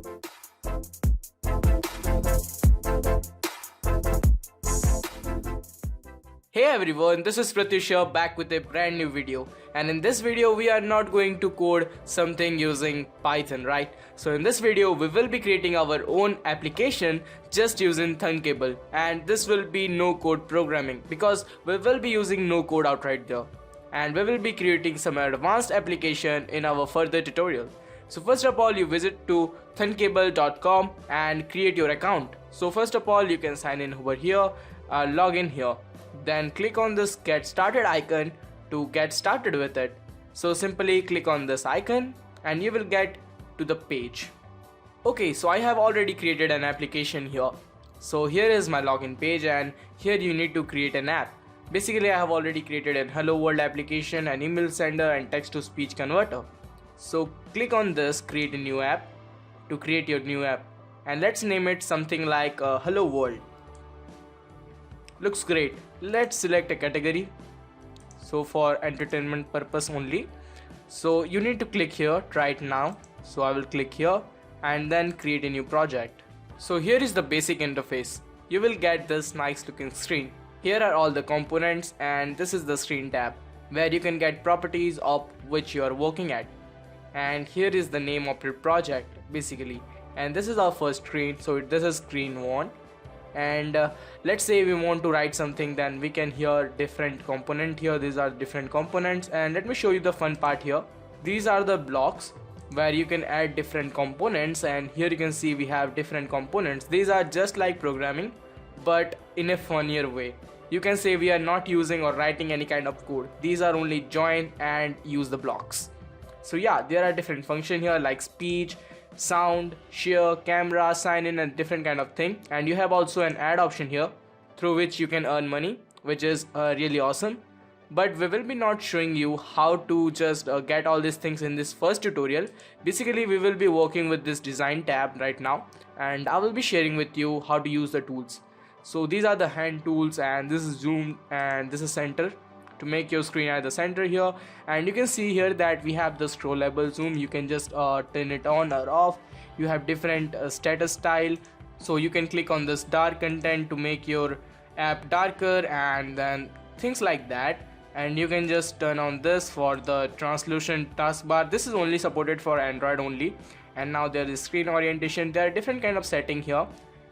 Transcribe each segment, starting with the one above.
Hey everyone, this is Pratyush here back with a brand new video, and in this video we are not going to code something using Python, right? So in this video we will be creating our own application just using Thunkable, and this will be no code programming because we will be using no code outright there, and we will be creating some advanced application in our further tutorial. So first of all, you visit to thunkable.com and create your account. So first of all, you can sign in over here, log in here. Then click on this get started icon to get started with it. So simply click on this icon and you will get to the page. Okay, so I have already created an application here. So here is my login page, and here you need to create an app. Basically I have already created an hello world application, an email sender and text to speech converter. So click on this create a new app to create your new app, and let's name it something like hello world. Looks great. Let's select a category, so for entertainment purpose only. So you need to click here, try it now. So I will click here and then create a new project. So here is the basic interface. You will get this nice looking screen. Here are all the components, and this is the screen tab where you can get properties of which you are working at. And here is the name of your project basically, and this is our first screen, so this is screen 1. And let's say we want to write something, then we can here different component here. These are different components, and let me show you the fun part here. These are the blocks where you can add different components, and here you can see we have different components. These are just like programming but in a funnier way. You can say we are not using or writing any kind of code. These are only join and use the blocks. So yeah, there are different functions here like speech, sound, share, camera, sign in, and different kind of thing. And you have also an ad option here through which you can earn money, which is really awesome. But we will be not showing you how to just get all these things in this first tutorial. Basically we will be working with this design tab right now, and I will be sharing with you how to use the tools. So these are the hand tools, and this is zoom and this is center to make your screen at the center here. And you can see here that we have the scrollable zoom. You can just turn it on or off. You have different status style, so you can click on this dark content to make your app darker and then things like that. And you can just turn on this for the translucent taskbar. This is only supported for Android only. And now there is screen orientation. There are different kind of setting here.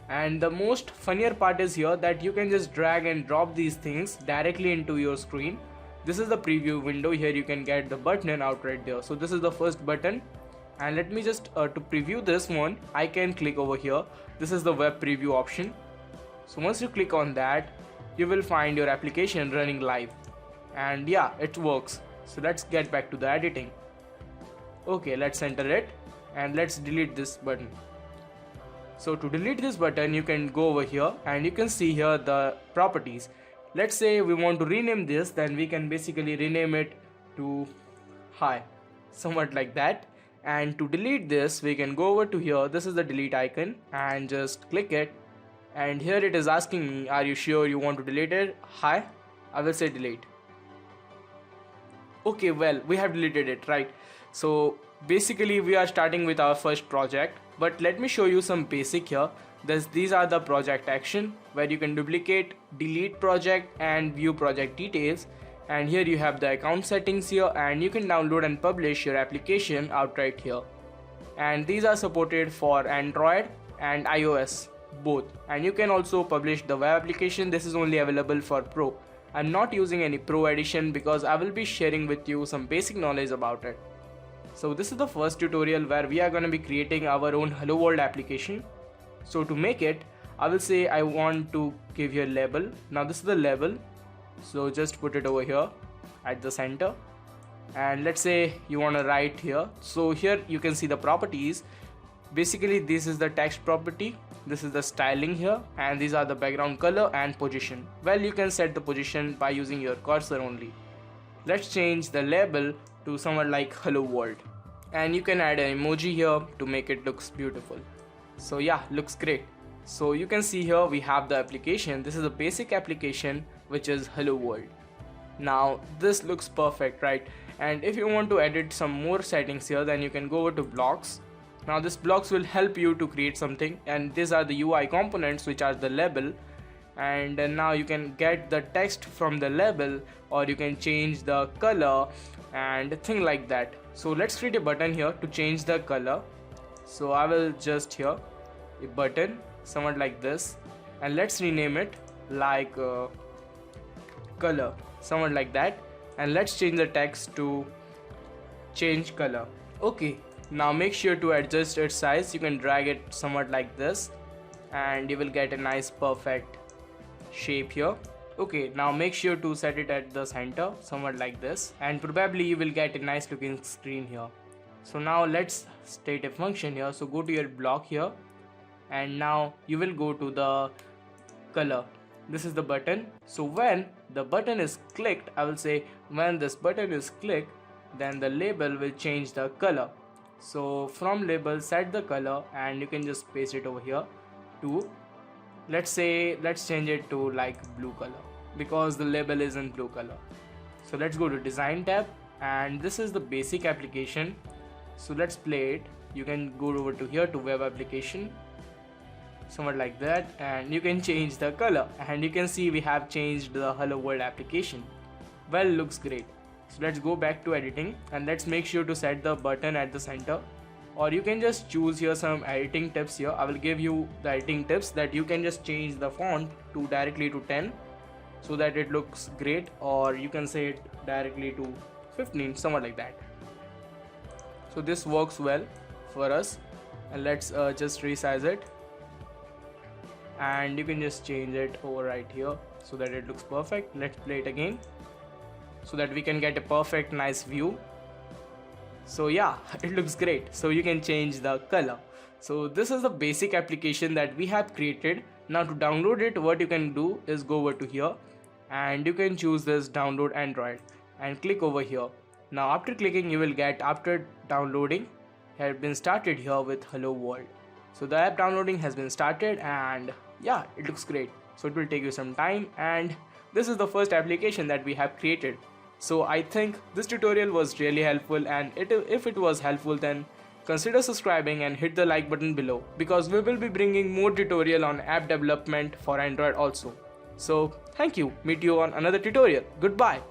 And the most funnier part is here that you can just drag and drop these things directly into your screen. This is the preview window. Here you can get the button out right there. So this is the first button, and let me just to preview this one, I can click over here. This is the web preview option. So once you click on that, you will find your application running live, and yeah, it works. So let's get back to the editing. Okay, let's enter it and let's delete this button. So to delete this button, you can go over here and you can see here the properties. Let's say we want to rename this, then we can basically rename it to hi, somewhat like that. And to delete this, we can go over to here. This is the delete icon, and just click it. And here it is asking me, are you sure you want to delete it? Hi, I will say delete. Okay, well, we have deleted it, right? So basically we are starting with our first project, but let me show you some basic here. These are the project action where you can duplicate, delete project and view project details. And here you have the account settings here, and you can download and publish your application outright here. And these are supported for Android and iOS both. And you can also publish the web application. This is only available for Pro. I'm not using any Pro edition because I will be sharing with you some basic knowledge about it. So this is the first tutorial where we are going to be creating our own hello world application. So to make it, I will say I want to give you a label. Now this is the label, so just put it over here at the center, and let's say you want to write here. So here you can see the properties. Basically this is the text property, this is the styling here, and these are the background color and position. Well, you can set the position by using your cursor only. Let's change the label to somewhat like hello world, and you can add an emoji here to make it looks beautiful. So yeah, looks great. So you can see here we have the application. This is a basic application which is hello world. Now this looks perfect, right? And if you want to edit some more settings here, then you can go over to blocks, Now this blocks will help you to create something, and these are the UI components, which are the label. And now you can get the text from the label, or you can change the color and thing like that. So let's create a button here to change the color. So I will just here a button somewhat like this, and let's rename it like color, somewhat like that, and let's change the text to change color. Okay, now make sure to adjust its size. You can drag it somewhat like this, and you will get a nice perfect shape here. Okay, now make sure to set it at the center somewhat like this, and probably you will get a nice looking screen here. So now let's state a function here. So go to your block here, and now you will go to the color. This is the button. So when the button is clicked, I will say when this button is clicked, then the label will change the color. So from label, set the color, and you can just paste it over here to, let's change it to like blue color, because the label is in blue color. So let's go to design tab, and this is the basic application. So let's play it. You can go over to here to web application, somewhat like that, and you can change the color, and you can see we have changed the hello world application. Well, looks great. So let's go back to editing, and let's make sure to set the button at the center, or you can just choose here some editing tips here. I will give you the editing tips that you can just change the font to directly to 10 so that it looks great, or you can say it directly to 15, somewhat like that. So this works well for us, and let's just resize it, and you can just change it over right here so that it looks perfect. Let's play it again so that we can get a perfect nice view. So yeah, it looks great. So you can change the color. So this is the basic application that we have created. Now to download it, what you can do is go over to here, and you can choose this download Android and click over here. Now after clicking, you will get after downloading has been started here with hello world. So the app downloading has been started, and yeah, it looks great. So it will take you some time, and this is the first application that we have created. So I think this tutorial was really helpful, and if it was helpful, then consider subscribing and hit the like button below, because we will be bringing more tutorial on app development for Android also. So thank you. Meet you on another tutorial. Goodbye.